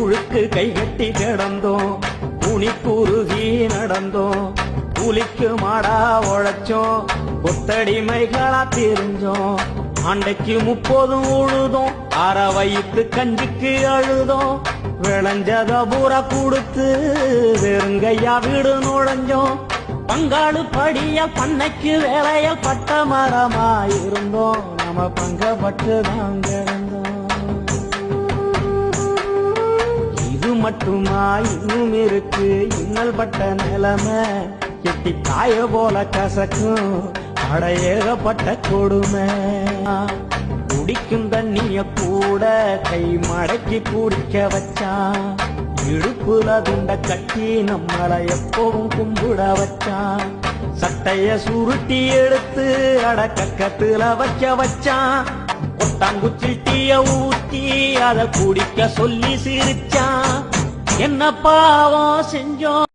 புழுக்கு கைகட்டி கிடந்தோம், துணி குறுகி நடந்தோம், கூலிக்கு மாடா உழைச்சோம், கொத்தடிமைகளா தெரிஞ்சோம். அண்டைக்கு 30 உழுதோம், அரை வயிற்று கஞ்சிக்கு அழுதோம், விளைஞ்சத பூரா கொடுத்து வெறுங்கையா வீடு நுழைஞ்சோம். பங்காளு படிய பண்ணைக்கு வேலையில் பட்ட மரமாயிருந்தோம், நம்ம பங்கப்பட்டு தான் கிடந்தோம். இது மட்டுமா இன்னும் இருக்கு இன்னல் பட்ட நிலைமை, எட்டி காய போல கசக்கும் அடையேகப்பட்ட கொடுமை. குடிக்கும் தண்ணிய கூட கை மடக்கி குடிக்க வச்சான், இடுப்புல துண்ட கட்டி நம்மள எப்பவும் கும்பிட வச்சான். சட்டைய சுருட்டி எடுத்து அடக்கத்துல வச்சான், கொட்டாங்குச்சி டீய ஊத்தி அத குடிக்க சொல்லி சிரிச்சான். என்ன பாவம் செஞ்சோம்.